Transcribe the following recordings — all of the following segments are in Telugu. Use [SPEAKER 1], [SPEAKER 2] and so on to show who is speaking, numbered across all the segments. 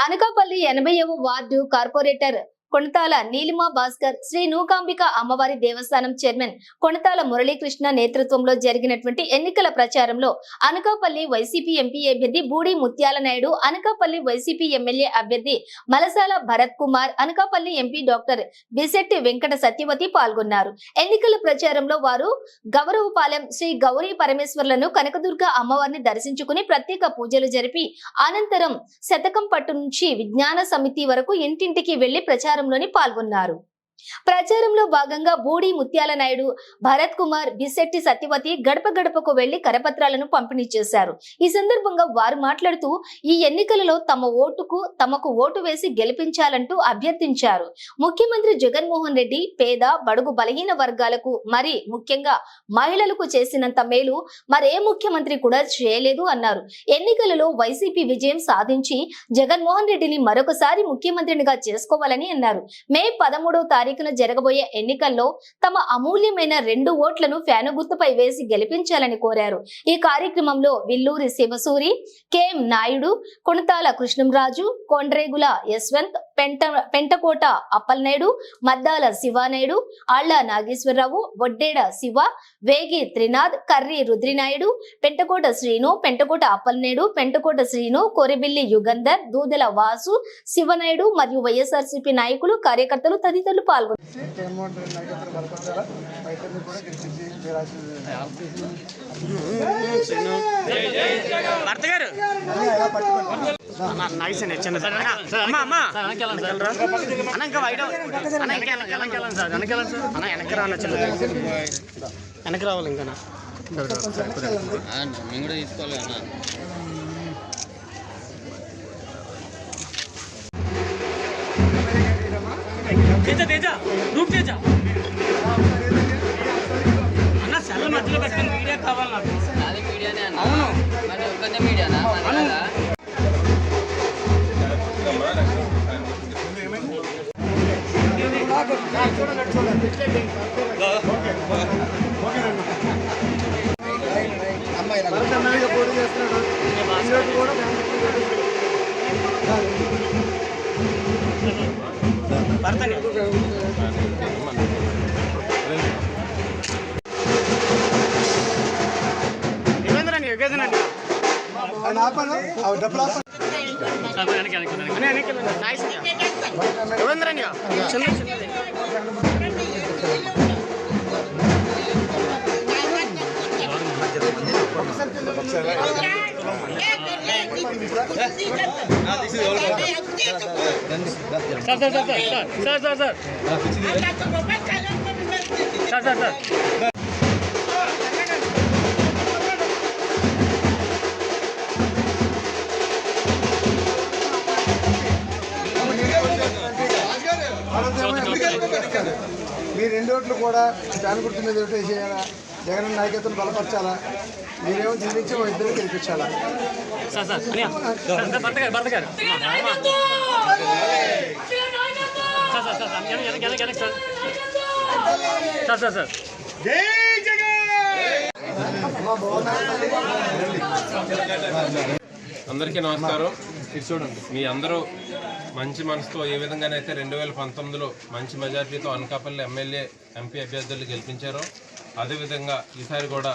[SPEAKER 1] అనకాపల్లి 80వ వార్డు కార్పొరేటర్ కొణతాల నీలిమా భాస్కర్ శ్రీ నూకాంబిక అమ్మవారి దేవస్థానం చైర్మన్ కొణతాల మురళీకృష్ణ నేతృత్వంలో జరిగినటువంటి ఎన్నికల ప్రచారంలో అనకాపల్లి వైసీపీ ఎంపీ అభ్యర్థి బూడి ముత్యాల నాయుడు, అనకాపల్లి వైసీపీ ఎమ్మెల్యే అభ్యర్థి మలసాల భరత్ కుమార్, అనకాపల్లి ఎంపీ డాక్టర్ బిశెట్టి వెంకట సత్యవతి పాల్గొన్నారు. ఎన్నికల ప్రచారంలో వారు గౌరవపాలెం శ్రీ గౌరీ పరమేశ్వర్లను కనకదుర్గ అమ్మవారిని దర్శించుకుని ప్రత్యేక పూజలు జరిపి అనంతరం శతకం పట్టు నుంచి విజ్ఞాన సమితి వరకు ఇంటింటికి వెళ్లి ప్రచారంలోని పాల్గొన్నారు. ప్రచారంలో భాగంగా బూడి ముత్యాల నాయుడు, భరత్ కుమార్, బిశెట్టి సత్యవతి గడప గడపకు వెళ్లి కరపత్రాలను పంపిణీ చేశారు. ఈ సందర్భంగా వారు మాట్లాడుతూ ఈ ఎన్నికలలో తమకు ఓటు వేసి గెలిపించాలంటూ అభ్యర్థించారు. ముఖ్యమంత్రి జగన్మోహన్ రెడ్డి పేద బడుగు బలహీన వర్గాలకు మరి ముఖ్యంగా మహిళలకు చేసినంత మేలు మరే ముఖ్యమంత్రి కూడా చేయలేదు అన్నారు. ఎన్నికలలో వైసీపీ విజయం సాధించి జగన్మోహన్ రెడ్డిని మరొకసారి ముఖ్యమంత్రినిగా చేసుకోవాలని అన్నారు. మే 13వ తారీఖున జరగబోయే ఎన్నికల్లో తమ అమూల్యమైన 2 ఓట్లను ఫ్యాను గుర్తుపై వేసి గెలిపించాలని కోరారు. ఈ కార్యక్రమంలో విల్లూరి శివసూరి, కెఎం నాయుడు, కొణతాల కృష్ణంరాజు, కొండ్రేగుల యశ్వంత్, పెంటకోట అప్పలనాయుడు, మద్దాల శివానాయుడు, ఆళ్ల నాగేశ్వరరావు, బొడ్డేడ శివ, వేగి త్రినాథ్, కర్రి రుద్రినాయుడు, పెంటకోట శ్రీను, పెంటకోట అప్పలనాయుడు, పెంటకోట శ్రీను, కొరిబిల్లి యుగంధర్, దూదల వాసు, శివనాయుడు మరియు వైఎస్ఆర్సీపీ నాయకులు, కార్యకర్తలు తదితరులు పాల్గొన్నారు.
[SPEAKER 2] వెనక్కి రావాలి ఇంకా మేము కూడా తీసుకోవాలి అన్న.
[SPEAKER 3] అన్న సెల్ మధ్యలో పెట్టిన వీడియో కావాలి నాకు.
[SPEAKER 2] అది మీడియానే అన్న. అవును మరి ఒక్కనే మీడియానా?
[SPEAKER 4] మీ 2 ఓట్లు కూడా ఫ్యాన్ గుర్తు మీద ఓటు వేసేయాలా, జగన్ నాయకత్వం బలపరచాలా, మీరేమో జీవించి మా ఇద్దరు గెలిపించాలా.
[SPEAKER 5] అందరికీ నమస్కారం. మీ అందరూ మంచి మనసుతో ఏ విధంగానైతే 2019లో మంచి మెజార్టీతో అనకాపల్లి ఎమ్మెల్యే ఎంపీ అభ్యర్థులు గెలిపించారో అదేవిధంగా ఈసారి కూడా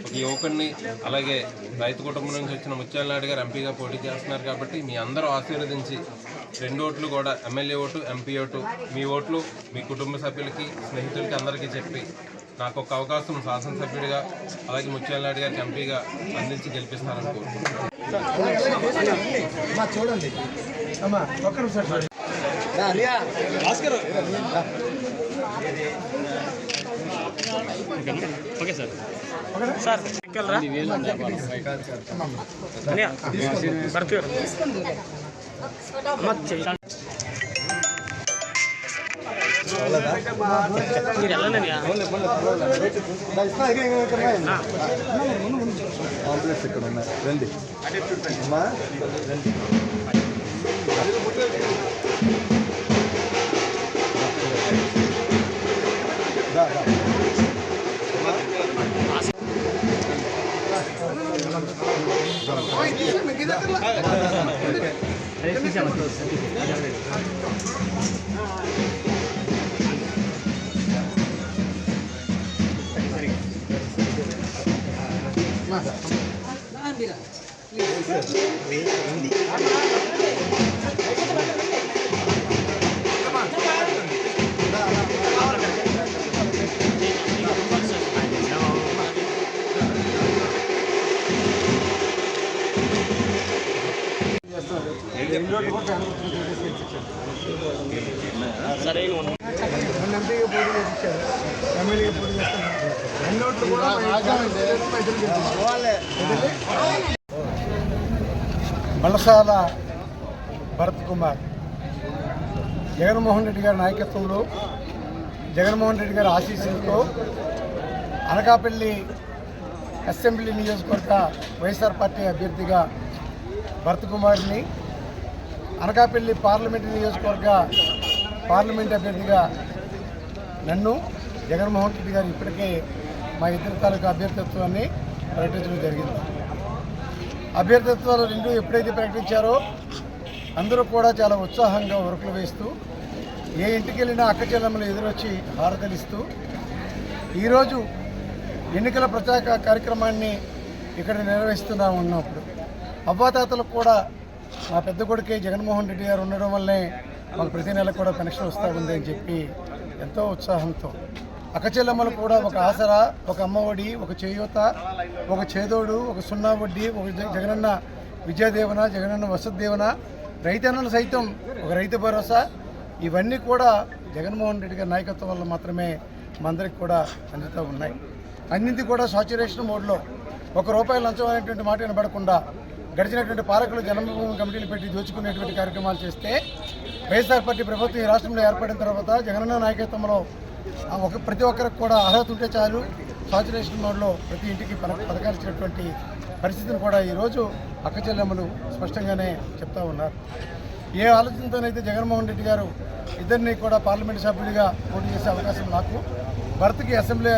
[SPEAKER 5] ఒక యువకుడిని అలాగే రైతు కుటుంబం నుంచి వచ్చిన ముత్యాల నాయుడు గారు ఎంపీగా పోటీ చేస్తున్నారు. కాబట్టి మీ అందరూ ఆశీర్వదించి 2 ఓట్లు కూడా ఎమ్మెల్యే ఓటు, ఎంపీ ఓటు, మీ ఓట్లు మీ కుటుంబ సభ్యులకి, స్నేహితులకి అందరికీ చెప్పి నాకు ఒక అవకాశం శాసనసభ్యుడిగా అలాగే ముత్యాల నాయుడు గారికి ఎంపీగా అందించి గెలిపిస్తారని కోరుకుంటున్నాను.
[SPEAKER 4] చూడండి
[SPEAKER 3] ఓకే సార్. సార్ మీరు వెళ్ళండి.
[SPEAKER 4] కాంప్లెక్స్ ఇక్కడ ఉన్నాయి, రండి అమ్మా రండి. నన్ను ఎంపీగా పోటీ చేయించారు, ఎమ్మెల్యేగా పోటీ చేస్తున్నారు. 2 ఓట్లు కూడా మా ఇద్దరు గెలిపించారు. బలసాల భరత్ కుమార్ జగన్మోహన్ రెడ్డి గారి నాయకత్వంలో, జగన్మోహన్ రెడ్డి గారి ఆశీస్సులతో అనకాపల్లి అసెంబ్లీ నియోజకవర్గ వైఎస్ఆర్ పార్టీ అభ్యర్థిగా భరత్ కుమార్ని, అనకాపల్లి పార్లమెంటు నియోజకవర్గ పార్లమెంట్ అభ్యర్థిగా నన్ను జగన్మోహన్ రెడ్డి గారు ఇప్పటికే మా ఇద్దరి తాలూకా అభ్యర్థిత్వాన్ని ప్రకటించడం జరిగింది. అభ్యర్థిత్వాలు 2 ఎప్పుడైతే ప్రకటించారో అందరూ కూడా చాలా ఉత్సాహంగా ఉరుకులు వేస్తూ, ఏ ఇంటికి వెళ్ళినా అక్క చెల్లెమ్మలు ఎదురొచ్చి హారతలిస్తూ ఈరోజు ఎన్నికల ప్రచార కార్యక్రమాన్ని ఇక్కడ నిర్వహిస్తూనే ఉన్నప్పుడు అవ్వాతాతలకు కూడా మా పెద్ద కొడుకే జగన్మోహన్ రెడ్డి గారు ఉండడం వల్లే మాకు ప్రతి నెల కూడా పెన్షన్ వస్తూ ఉంది అని చెప్పి ఎంతో ఉత్సాహంతో అక్క చెల్లెమ్మలు కూడా ఒక ఆసరా, ఒక అమ్మఒడి, ఒక చేయూత, ఒక చేదోడు, ఒక 0 వడ్డీ, ఒక జగనన్న విద్యాదీవన, జగనన్న వసతి దీవెన, రైతన్నలు సైతం ఒక రైతు భరోసా, ఇవన్నీ కూడా జగన్మోహన్ రెడ్డి గారి నాయకత్వం వల్ల మాత్రమే మా అందరికి కూడా అందుతూ ఉన్నాయి. అన్నింటి కూడా సాచురేషన్ మోడ్లో ₹1 లంచం అనేటువంటి మాట వినబడకుండా గడిచినటువంటి పాలకులు జన్మభూమి కమిటీలు పెట్టి దోచుకునేటువంటి కార్యక్రమాలు చేస్తే వైఎస్ఆర్ పార్టీ ప్రభుత్వం ఈ రాష్ట్రంలో ఏర్పడిన తర్వాత జగనన్న నాయకత్వంలో ప్రతి ఒక్కరికి కూడా అర్హత ఉంటే చాలు, సాచురేషన్ మోడ్లో ప్రతి ఇంటికి పథకాలు ఇచ్చినటువంటి పరిస్థితిని కూడా ఈరోజు అక్క చెల్లెమ్మలు స్పష్టంగానే చెప్తా ఉన్నారు. ఏ ఆలోచనతోనైతే జగన్మోహన్ రెడ్డి గారు ఇద్దరిని కూడా పార్లమెంటు సభ్యుడిగా పోటీ చేసే అవకాశం నాకు, భరత్కి అసెంబ్లీ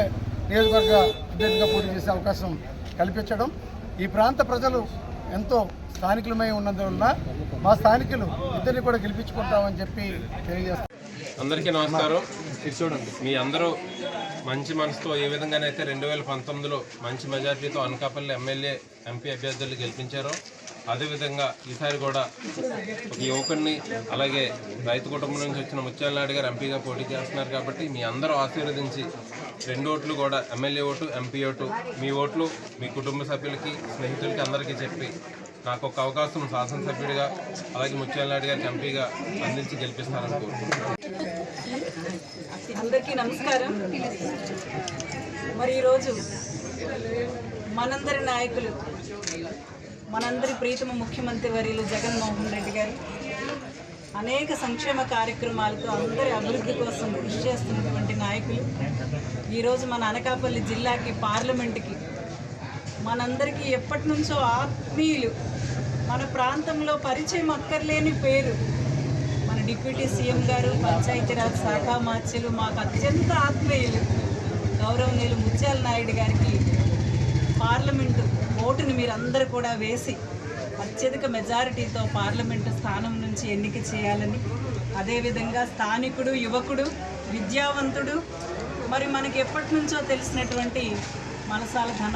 [SPEAKER 4] నియోజకవర్గ అభ్యర్థిగా పోటీ చేసే అవకాశం కల్పించడం, ఈ ప్రాంత ప్రజలు ఎంతో స్థానికులమై ఉన్నందువలన మా స్థానికులు ఇద్దరిని కూడా గెలిపించుకుంటామని చెప్పి తెలియజేస్తాం.
[SPEAKER 5] అందరికీ నమస్కారం. చూడండి, మీ అందరూ మంచి మనసుతో ఏ విధంగానైతే 2019లో మంచి మెజార్టీతో అనకాపల్లి ఎమ్మెల్యే ఎంపీ అభ్యర్థులు గెలిపించారో అదేవిధంగా ఈసారి కూడా ఒక యువకుడిని, అలాగే రైతు కుటుంబం నుంచి వచ్చిన ముత్యాల నాయుడు గారు ఎంపీగా పోటీ చేస్తున్నారు. కాబట్టి మీ అందరూ ఆశీర్వదించి 2 ఓట్లు కూడా ఎమ్మెల్యే ఓటు, ఎంపీ ఓటు, మీ ఓట్లు మీ కుటుంబ సభ్యులకి, స్నేహితులకి అందరికీ చెప్పి నాకు ఒక అవకాశం శాసనసభ్యుడిగా, అలాగే ముత్యాల నాయుడు గారికి ఎంపీగా అందించి గెలిపిస్తారని కోరుకుంటున్నాను.
[SPEAKER 6] అందరికీ నమస్కారం. మరి ఈరోజు మనందరి నాయకులు, మనందరి ప్రీతమ ముఖ్యమంత్రి వర్యులు జగన్మోహన్ రెడ్డి గారు అనేక సంక్షేమ కార్యక్రమాలతో అందరి అభివృద్ధి కోసం కృషి చేస్తున్నటువంటి నాయకులు ఈరోజు మన అనకాపల్లి జిల్లాకి, పార్లమెంటుకి మనందరికీ ఎప్పటి నుంచో ఆత్మీయులు, మన ప్రాంతంలో పరిచయం అక్కర్లేని పేరు మన డిప్యూటీ సీఎం గారు, పంచాయతీరాజ్ శాఖ మార్చులు, మాకు అత్యంత ఆత్మీయులు గౌరవనీయులు ముత్యాల నాయుడు గారికి పార్లమెంటు ఓటుని మీరందరూ కూడా వేసి అత్యధిక మెజారిటీతో పార్లమెంటు స్థానం నుంచి ఎన్నిక చేయాలని, అదేవిధంగా స్థానికుడు, యువకుడు, విద్యావంతుడు, మరి మనకి ఎప్పటి నుంచో తెలిసినటువంటి మనసాల ధన